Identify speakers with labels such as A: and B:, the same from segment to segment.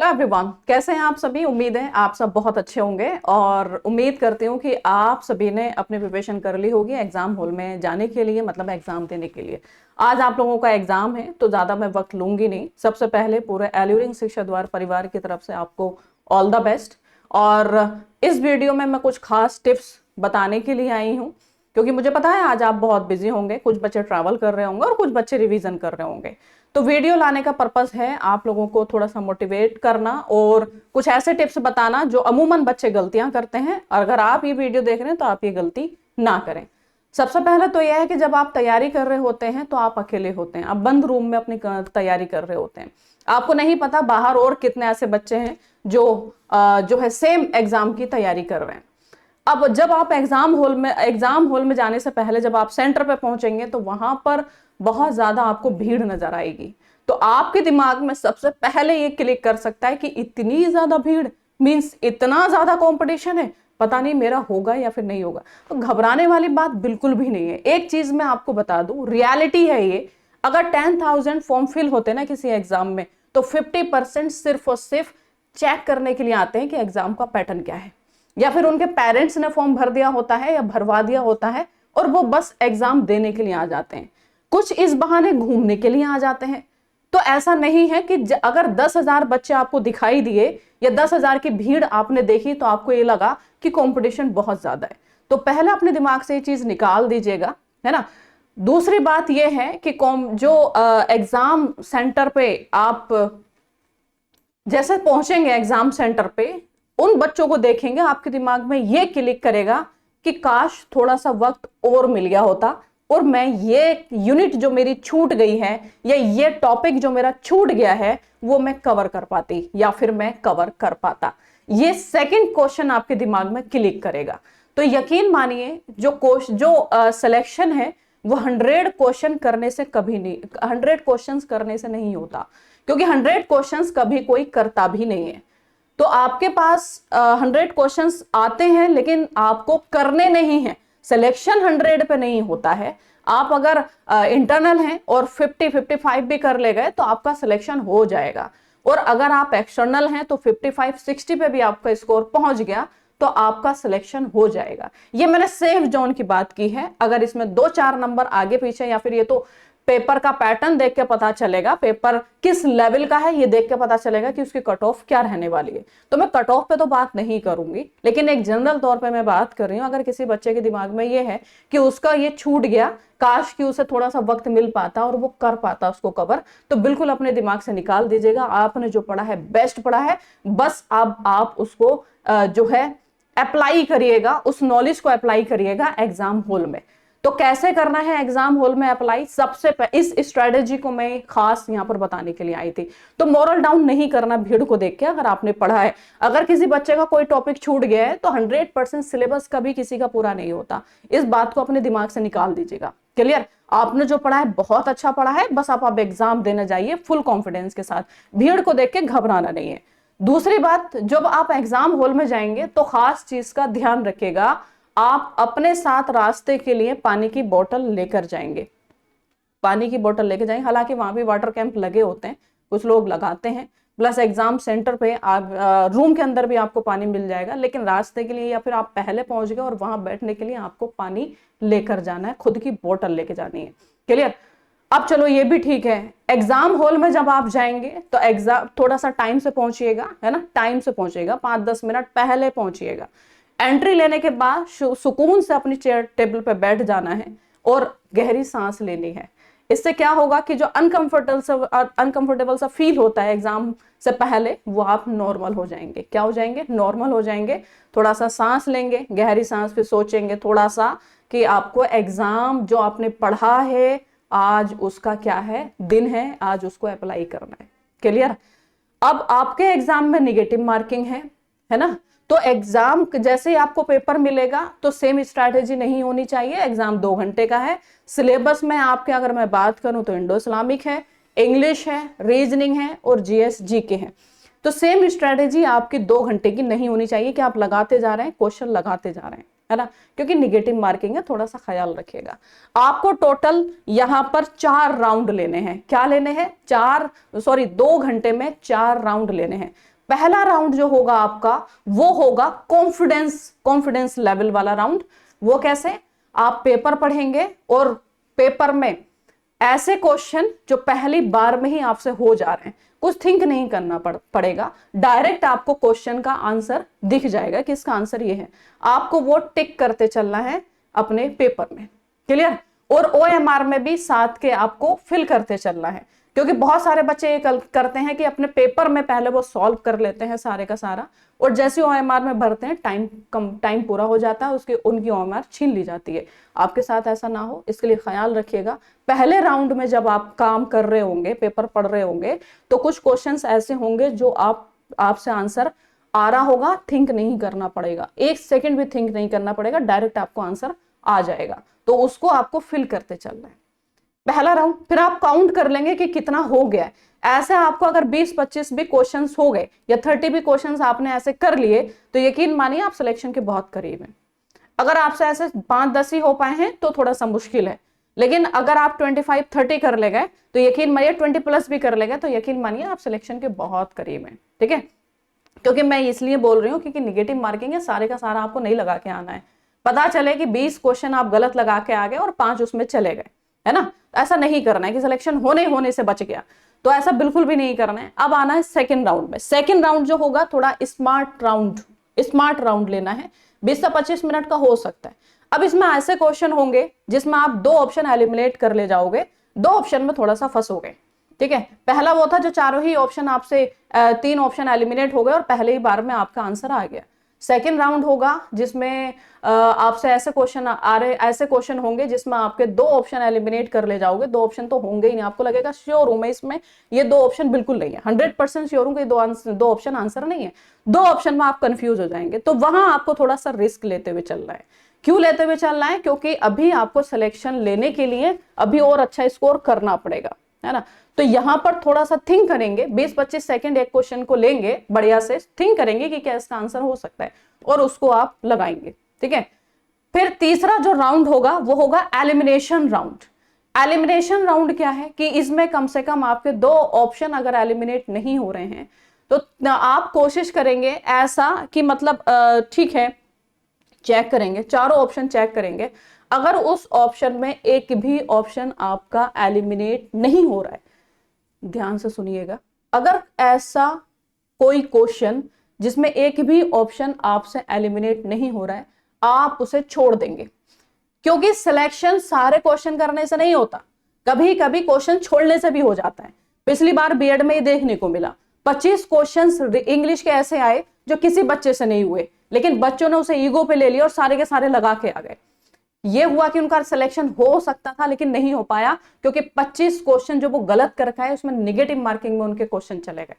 A: Hello everyone, कैसे हैं आप सभी। उम्मीद है आप सब बहुत अच्छे होंगे और उम्मीद करती हूँ कि आप सभी ने अपनी प्रिपरेशन कर ली होगी एग्जाम हॉल में जाने के लिए, मतलब एग्जाम देने के लिए। आज आप लोगों का एग्जाम है तो ज़्यादा मैं वक्त लूंगी नहीं। सबसे पहले पूरे एल्यूरिंग शिक्षा द्वार परिवार की तरफ से आपको ऑल द बेस्ट। और इस वीडियो में मैं कुछ खास टिप्स बताने के लिए आई हूँ, क्योंकि मुझे पता है आज आप बहुत बिजी होंगे, कुछ बच्चे ट्रैवल कर रहे होंगे और कुछ बच्चे रिवीजन कर रहे होंगे। तो वीडियो लाने का पर्पस है आप लोगों को थोड़ा सा मोटिवेट करना और कुछ ऐसे टिप्स बताना जो अमूमन बच्चे गलतियां करते हैं। और अगर आप ये वीडियो देख रहे हैं तो आप ये गलती ना करें। सबसे पहले तो यह है कि जब आप तैयारी कर रहे होते हैं तो आप अकेले होते हैं, आप बंद रूम में अपनी तैयारी कर रहे होते हैं। आपको नहीं पता बाहर और कितने ऐसे बच्चे हैं जो है सेम एग्जाम की तैयारी कर रहे हैं। अब जब आप एग्जाम हॉल में जाने से पहले जब आप सेंटर पे पहुंचेंगे तो वहां पर बहुत ज्यादा आपको भीड़ नजर आएगी। तो आपके दिमाग में सबसे पहले ये क्लिक कर सकता है कि इतनी ज्यादा भीड़ मींस इतना ज्यादा कंपटीशन है, पता नहीं मेरा होगा या फिर नहीं होगा। तो घबराने वाली बात बिल्कुल भी नहीं है। एक चीज मैं आपको बता दूं, रियलिटी है ये। अगर 10,000 फॉर्म फिल होते ना किसी एग्जाम में तो 50% सिर्फ और सिर्फ चेक करने के लिए आते हैं कि एग्जाम का पैटर्न क्या है, या फिर उनके पेरेंट्स ने फॉर्म भर दिया होता है या भरवा दिया होता है और वो बस एग्जाम देने के लिए आ जाते हैं। कुछ इस बहाने घूमने के लिए आ जाते हैं। तो ऐसा नहीं है कि अगर 10,000 बच्चे आपको दिखाई दिए या 10,000 की भीड़ आपने देखी तो आपको ये लगा कि कंपटीशन बहुत ज्यादा है। तो पहले अपने दिमाग से ये चीज निकाल दीजिएगा, है ना। दूसरी बात यह है कि जो एग्जाम सेंटर पे आप जैसे पहुंचेंगे एग्जाम सेंटर पे, उन बच्चों को देखेंगे, आपके दिमाग में ये क्लिक करेगा कि काश थोड़ा सा वक्त और मिल गया होता और मैं ये यूनिट जो मेरी छूट गई है या ये टॉपिक जो मेरा छूट गया है वो मैं कवर कर पाती या फिर मैं कवर कर पाता। ये सेकंड क्वेश्चन आपके दिमाग में क्लिक करेगा। तो यकीन मानिए जो सिलेक्शन है वो 100 क्वेश्चन करने से कभी नहीं, 100 क्वेश्चंस करने से नहीं होता, क्योंकि 100 क्वेश्चंस कभी कोई करता भी नहीं है। तो आपके पास 100 क्वेश्चंस आते हैं लेकिन आपको करने नहीं है। सिलेक्शन 100 पे नहीं होता है। आप अगर इंटरनल हैं और 50-55 भी कर ले गए तो आपका सिलेक्शन हो जाएगा, और अगर आप एक्सटर्नल हैं तो 55-60 पे भी आपका स्कोर पहुंच गया तो आपका सिलेक्शन हो जाएगा। ये मैंने सेफ जोन की बात की है। अगर इसमें 2-4 नंबर आगे पीछे, या फिर ये तो पेपर का पैटर्न देख के पता चलेगा, पेपर किस लेवल का है ये देख के पता चलेगा कि उसकी कट ऑफ क्या रहने वाली है। तो मैं कट ऑफ पे तो बात नहीं करूंगी, लेकिन एक जनरल तौर पे मैं बात कर रही हूँ। अगर किसी बच्चे के दिमाग में ये है कि उसका ये छूट गया, काश कि उसे थोड़ा सा वक्त मिल पाता और वो कर पाता उसको कवर, तो बिल्कुल अपने दिमाग से निकाल दीजिएगा। आपने जो पढ़ा है बेस्ट पढ़ा है, बस अब आप उसको जो है अप्लाई करिएगा, उस नॉलेज को अप्लाई करिएगा एग्जाम हॉल में। तो कैसे करना है एग्जाम हॉल में अप्लाई, इस स्ट्रेटेजी को मैं खास यहां पर बताने के लिए आई थी। तो मोरल डाउन नहीं करना भीड़ को देख के। अगर आपने पढ़ा है, अगर किसी बच्चे का कोई टॉपिक छूट गया है तो 100% सिलेबस कभी किसी का पूरा नहीं होता। इस बात को अपने दिमाग से निकाल दीजिएगा। क्लियर। आपने जो पढ़ा है बहुत अच्छा पढ़ा है, बस आप एग्जाम देने जाइए फुल कॉन्फिडेंस के साथ, भीड़ को देख के घबराना नहीं है। दूसरी बात, जब आप एग्जाम हॉल में जाएंगे तो खास चीज का ध्यान रखिएगा, आप अपने साथ रास्ते के लिए पानी की बोतल लेकर जाएंगे। पानी की बोतल लेकर जाएंगे। हालांकि वहां भी वाटर कैंप लगे होते हैं, कुछ लोग लगाते हैं, प्लस एग्जाम सेंटर पे आप रूम के अंदर भी आपको पानी मिल जाएगा, लेकिन रास्ते के लिए या फिर आप पहले पहुंच गए और वहां बैठने के लिए आपको पानी लेकर जाना है, खुद की बोतल लेके जानी है। क्लियर। अब चलो ये भी ठीक है, एग्जाम हॉल में जब आप जाएंगे तो एग्जाम थोड़ा सा टाइम से पहुंचिएगा, है ना, टाइम से पहुंचिएगा, 5-10 मिनट पहले पहुंचिएगा। एंट्री लेने के बाद सुकून से अपनी चेयर टेबल पे बैठ जाना है और गहरी सांस लेनी है। इससे क्या होगा कि जो अनकंफर्टेबल सा फील होता है एग्जाम से पहले, वो आप नॉर्मल हो जाएंगे। क्या हो जाएंगे? नॉर्मल हो जाएंगे। थोड़ा सा सांस लेंगे, गहरी सांस, फिर सोचेंगे थोड़ा सा कि आपको एग्जाम जो आपने पढ़ा है आज उसका क्या है, दिन है, आज उसको अप्लाई करना है। क्लियर। अब आपके एग्जाम में निगेटिव मार्किंग है ना। तो एग्जाम जैसे ही आपको पेपर मिलेगा तो सेम स्ट्रैटेजी नहीं होनी चाहिए। एग्जाम 2 घंटे का है। सिलेबस में आपके अगर मैं बात करूं तो इंडो इस्लामिक है, इंग्लिश है, रीजनिंग है और जीएस जीके है। तो सेम स्ट्रैटेजी आपकी 2 घंटे की नहीं होनी चाहिए कि आप लगाते जा रहे हैं, क्वेश्चन लगाते जा रहे हैं, है ना, क्योंकि निगेटिव मार्किंग है, थोड़ा सा ख्याल रखिएगा। आपको टोटल यहाँ पर 4 राउंड लेने हैं। क्या लेने हैं? 2 घंटे में 4 राउंड लेने हैं। पहला राउंड जो होगा आपका वो होगा कॉन्फिडेंस लेवल वाला राउंड। वो कैसे? आप पेपर पढ़ेंगे और पेपर में ऐसे क्वेश्चन जो पहली बार में ही आपसे हो जा रहे हैं, कुछ थिंक नहीं करना पड़ेगा, डायरेक्ट आपको क्वेश्चन का आंसर दिख जाएगा कि इसका आंसर ये है, आपको वो टिक करते चलना है अपने पेपर में। क्लियर? और OMR में भी साथ के आपको फिल करते चलना है, क्योंकि बहुत सारे बच्चे ये करते हैं कि अपने पेपर में पहले वो सॉल्व कर लेते हैं सारे का सारा, और जैसे OMR में भरते हैं टाइम पूरा हो जाता है, उनकी OMR छीन ली जाती है। आपके साथ ऐसा ना हो, इसके लिए ख्याल रखिएगा। पहले राउंड में जब आप काम कर रहे होंगे, पेपर पढ़ रहे होंगे, तो कुछ क्वेश्चंस ऐसे होंगे जो आपसे आंसर आ रहा होगा, थिंक नहीं करना पड़ेगा, 1 सेकंड भी थिंक नहीं करना पड़ेगा, डायरेक्ट आपको आंसर आ जाएगा, तो उसको आपको फिल करते चलना है। पहला राउंड, फिर आप काउंट कर लेंगे कि कितना हो गया है। ऐसे आपको अगर 20-25 भी क्वेश्चंस हो गए या 30 भी क्वेश्चंस आपने ऐसे कर लिए, तो यकीन मानिए आप सिलेक्शन के बहुत करीब हैं। अगर आपसे ऐसे 5-10 ही हो पाए हैं तो थोड़ा सा मुश्किल है, लेकिन अगर आप 25-30 कर ले गए तो यकीन मानिए, 20+ भी कर ले गए तो यकीन मानिए आप सिलेक्शन के बहुत करीब हैं। ठीक है? क्योंकि मैं इसलिए बोल रही हूँ क्योंकि निगेटिव मार्किंग है, सारे का सारा आपको नहीं लगा के आना है। पता चले कि 20 क्वेश्चन आप गलत लगा के आ गए और 5 उसमें चले गए, है ना? ऐसा नहीं करना है कि सिलेक्शन होने से बच गया, तो ऐसा बिल्कुल भी नहीं करना है। अब आना है सेकंड राउंड में। सेकंड राउंड जो होगा थोड़ा स्मार्ट राउंड लेना है, 20 से 25 मिनट का हो सकता है। अब इसमें ऐसे क्वेश्चन होंगे जिसमें आप 2 ऑप्शन एलिमिनेट कर ले जाओगे, 2 ऑप्शन में थोड़ा सा फंसोगे। ठीक है? पहला वो था जो चारों ही ऑप्शन आपसे 3 ऑप्शन एलिमिनेट हो गए और पहले ही बार में आपका आंसर आ गया। सेकेंड राउंड होगा जिसमें आपसे ऐसे क्वेश्चन होंगे जिसमें आपके 2 ऑप्शन एलिमिनेट कर ले जाओगे। 2 ऑप्शन तो होंगे ही नहीं, आपको लगेगा श्योर हूं मैं इसमें, ये 2 ऑप्शन बिल्कुल नहीं है, 100% श्योर हूं कि 2 ऑप्शन आंसर नहीं है। 2 ऑप्शन में आप कंफ्यूज हो जाएंगे, तो वहां आपको थोड़ा सा रिस्क लेते हुए चलना है। क्यों लेते हुए चलना है? क्योंकि अभी आपको सिलेक्शन लेने के लिए अभी और अच्छा स्कोर करना पड़ेगा, है ना? तो यहां पर थोड़ा सा थिंक करेंगे, 20-25 सेकंड एक क्वेश्चन को लेंगे, बढ़िया से थिंक करेंगे कि क्या इसका आंसर हो सकता है, और उसको आप लगाएंगे। ठीक है? फिर तीसरा जो राउंड होगा वो होगा एलिमिनेशन राउंड। एलिमिनेशन राउंड क्या है कि इसमें कम से कम आपके 2 ऑप्शन अगर एलिमिनेट नहीं हो रहे हैं तो आप कोशिश करेंगे ऐसा कि मतलब ठीक है, चेक करेंगे, चारों ऑप्शन चेक करेंगे। अगर उस ऑप्शन में एक भी ऑप्शन आपका एलिमिनेट नहीं हो रहा है, ध्यान से सुनिएगा, अगर ऐसा कोई क्वेश्चन जिसमें एक भी ऑप्शन आपसे एलिमिनेट नहीं हो रहा है, आप उसे छोड़ देंगे। क्योंकि सिलेक्शन सारे क्वेश्चन करने से नहीं होता, कभी कभी क्वेश्चन छोड़ने से भी हो जाता है। पिछली बार बीएड में ही देखने को मिला, 25 क्वेश्चन इंग्लिश के ऐसे आए जो किसी बच्चे से नहीं हुए, लेकिन बच्चों ने उसे ईगो पे ले लिया और सारे के सारे लगा के आ गए। ये हुआ कि उनका सिलेक्शन हो सकता था लेकिन नहीं हो पाया, क्योंकि 25 क्वेश्चन जो वो गलत कर रखा है उसमें निगेटिव मार्किंग में उनके क्वेश्चन चले गए।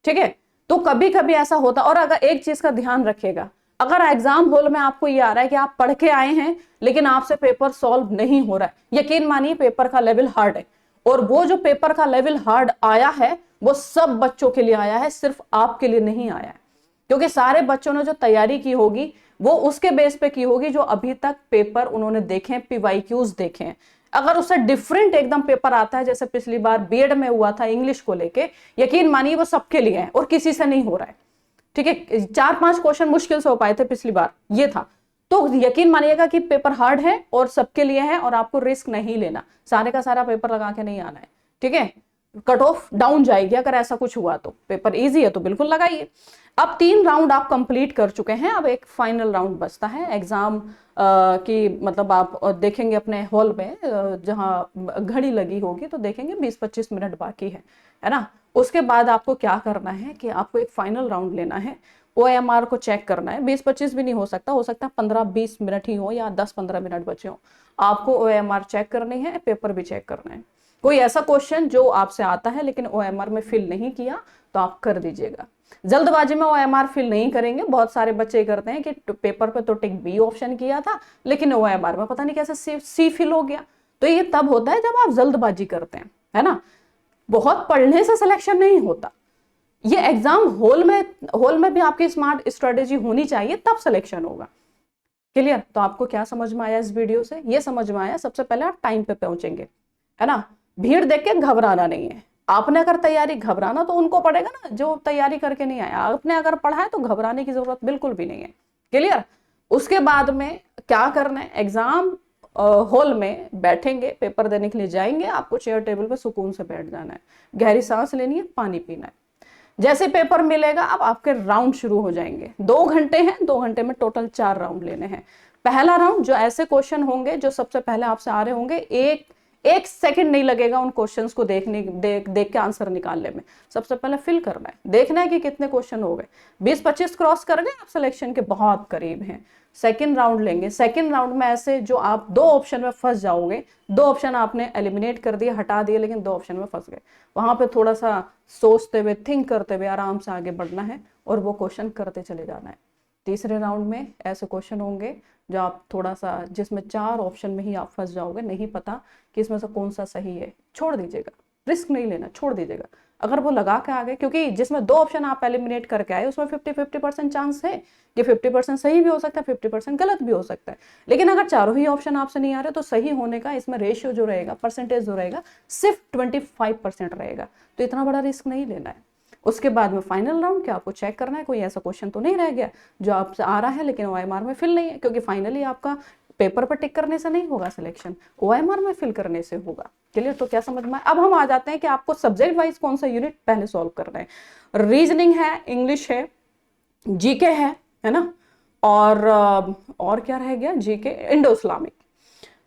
A: ठीक है? तो कभी कभी ऐसा होता। और अगर एक चीज का ध्यान रखिएगा, अगर एग्जाम हॉल में आपको ये आ रहा है कि आप पढ़ के आए हैं लेकिन आपसे पेपर सॉल्व नहीं हो रहा है, यकीन मानिए पेपर का लेवल हार्ड है, और वो जो पेपर का लेवल हार्ड आया है वो सब बच्चों के लिए आया है, सिर्फ आपके लिए नहीं आया है। क्योंकि सारे बच्चों ने जो तैयारी की होगी वो उसके बेस पे की होगी जो अभी तक पेपर उन्होंने देखे, PYQs देखे हैं। अगर उससे डिफरेंट एकदम पेपर आता है जैसे पिछली बार बीएड में हुआ था इंग्लिश को लेके, यकीन मानिए वो सबके लिए है और किसी से नहीं हो रहा है। ठीक है? 4-5 क्वेश्चन मुश्किल से हो पाए थे पिछली बार, ये था। तो यकीन मानिएगा कि पेपर हार्ड है और सबके लिए है, और आपको रिस्क नहीं लेना, सारे का सारा पेपर लगा के नहीं आना है। ठीक है? कट ऑफ डाउन जाएगी अगर ऐसा कुछ हुआ तो। पेपर इजी है तो बिल्कुल लगाइए। अब 3 राउंड आप कंप्लीट कर चुके हैं, अब एक फाइनल राउंड बचता है एग्जाम की, मतलब आप देखेंगे अपने हॉल में जहां घड़ी लगी होगी तो देखेंगे 20-25 मिनट बाकी है ना? उसके बाद आपको क्या करना है कि आपको एक फाइनल राउंड लेना है, OMR को चेक करना है। 20-25 भी नहीं हो सकता, 15-20 मिनट ही हो या 10-15 मिनट बचे हो। आपको OMR चेक करनी है, पेपर भी चेक करना है। कोई ऐसा क्वेश्चन जो आपसे आता है लेकिन OMR में फिल नहीं किया तो आप कर दीजिएगा। जल्दबाजी में OMR फिल नहीं करेंगे। बहुत सारे बच्चे करते हैं कि पेपर पे तो टिक B ऑप्शन किया था लेकिन OMR में पता नहीं कैसे C फिल हो गया। तो ये तब होता है जब आप जल्दबाजी करते हैं, है ना? बहुत पढ़ने से सिलेक्शन नहीं होता। ये एग्जाम हॉल में भी आपकी स्मार्ट स्ट्रेटेजी होनी चाहिए, तब सिलेक्शन होगा। क्लियर? तो आपको क्या समझ में आया इस वीडियो से? ये समझ में आया सबसे पहले आप टाइम पे पहुंचेंगे, है ना, भीड़ देख के घबराना नहीं है। आपने अगर तैयारी, घबराना तो उनको पड़ेगा ना जो तैयारी करके नहीं आया, आपने अगर पढ़ा है तो घबराने की जरूरत बिल्कुल भी नहीं है। क्लियर? उसके बाद में क्या करना है, एग्जाम हॉल में बैठेंगे, पेपर देने के लिए जाएंगे, आपको चेयर टेबल पे सुकून से बैठ जाना है, गहरी सांस लेनी है, पानी पीना है। जैसे पेपर मिलेगा अब आपके राउंड शुरू हो जाएंगे। 2 घंटे हैं, 2 घंटे में टोटल 4 राउंड लेने हैं। पहला राउंड जो ऐसे क्वेश्चन होंगे जो सबसे पहले आपसे आ रहे होंगे, एक सेकंड नहीं लगेगा उन क्वेश्चंस को देख के आंसर निकालने में। सबसे पहले फिल करना है, देखना है कि कितने क्वेश्चन हो गए। 20-25 क्रॉस कर गए, आप सिलेक्शन के बहुत करीब हैं। सेकंड राउंड लेंगे। सेकंड राउंड में ऐसे जो आप 2 ऑप्शन में फंस जाओगे, 2 ऑप्शन आपने एलिमिनेट कर दिए, हटा दिए, लेकिन 2 ऑप्शन में फंस गए, वहां पे थोड़ा सा सोचते हुए, थिंक करते हुए आराम से आगे बढ़ना है और वो क्वेश्चन करते चले जाना है। तीसरे राउंड में ऐसे क्वेश्चन होंगे जो आप थोड़ा सा, जिसमें 4 ऑप्शन में ही आप फंस जाओगे, नहीं पता कि इसमें से कौन सा सही है, छोड़ दीजिएगा, रिस्क नहीं लेना, छोड़ दीजिएगा। अगर वो लगा के आ गए, क्योंकि जिसमें 2 ऑप्शन आप एलिमिनेट करके आए उसमें 50-50% चांस है कि 50% सही भी हो सकता है, 50% गलत भी हो सकता है। लेकिन अगर चारों ही ऑप्शन आपसे नहीं आ रहे तो सही होने का इसमें रेशियो जो रहेगा, परसेंटेज जो रहेगा, सिर्फ 25% रहेगा। तो इतना बड़ा रिस्क नहीं लेना है। उसके बाद में फाइनल राउंड क्या, आपको चेक करना है कोई ऐसा क्वेश्चन तो नहीं रह गया जो आपसे आ रहा है लेकिन OMR में फिल नहीं है, क्योंकि फाइनली आपका पेपर पर टिक करने से नहीं होगा सिलेक्शन, OMR में फिल करने से होगा। क्लियर? तो क्या समझ में? अब हम आ जाते हैं कि आपको सब्जेक्ट वाइज कौन सा यूनिट पहले सॉल्व करना है। रीजनिंग है, इंग्लिश है, जीके है ना, और क्या रह गया, जीके, इंडो इस्लामिक।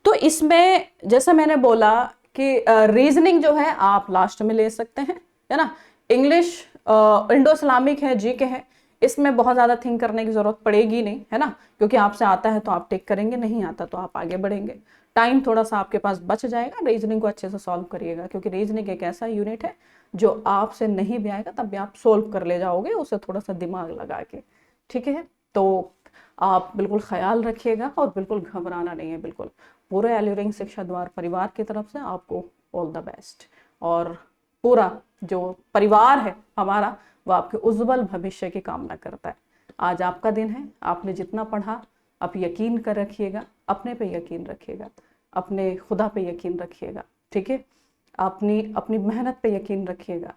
A: तो इसमें जैसे मैंने बोला कि रीजनिंग जो है आप लास्ट में ले सकते हैं, है ना। इंग्लिश, इंडो इस्लामिक है, जीके है, इसमें बहुत ज्यादा थिंक करने की जरूरत पड़ेगी नहीं, है ना, क्योंकि आपसे आता है तो आप टिक करेंगे, नहीं आता तो आप आगे बढ़ेंगे, टाइम थोड़ा सा आपके पास बच जाएगा। रीजनिंग को अच्छे से सॉल्व करिएगा, क्योंकि रीजनिंग एक ऐसा यूनिट है जो आपसे नहीं भी आएगा तब भी आप सोल्व कर ले जाओगे उसे थोड़ा सा दिमाग लगा के। ठीक है? तो आप बिल्कुल ख्याल रखिएगा और बिल्कुल घबराना नहीं है, बिल्कुल। पूरे एल्यूरिंग शिक्षा द्वार परिवार की तरफ से आपको ऑल द बेस्ट। और पूरा जो परिवार है हमारा वो आपके उज्जवल भविष्य की कामना करता है। आज आपका दिन है, आपने जितना पढ़ा आप यकीन कर रखिएगा, अपने पे यकीन रखिएगा, अपने खुदा पे यकीन रखिएगा। ठीक है? अपनी अपनी मेहनत पे यकीन रखिएगा।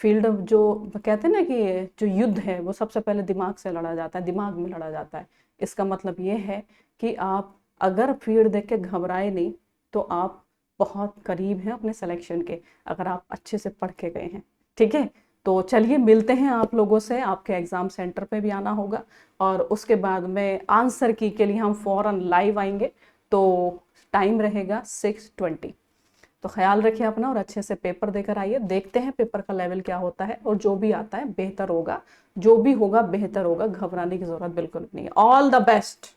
A: फील्ड जो कहते हैं ना कि जो युद्ध है वो सबसे पहले दिमाग से लड़ा जाता है, दिमाग में लड़ा जाता है। इसका मतलब ये है कि आप अगर फील्ड देख के घबराए नहीं तो आप बहुत करीब हैं अपने सिलेक्शन के, अगर आप अच्छे से पढ़ के गए हैं। ठीक है? तो चलिए मिलते हैं आप लोगों से, आपके एग्जाम सेंटर पे भी आना होगा और उसके बाद में आंसर की के लिए हम फौरन लाइव आएंगे। तो टाइम रहेगा 6:20। तो ख्याल रखिए अपना और अच्छे से पेपर देकर आइए, देखते हैं पेपर का लेवल क्या होता है और जो भी आता है बेहतर होगा, जो भी होगा बेहतर होगा, घबराने की जरूरत बिल्कुल नहीं है। All the best.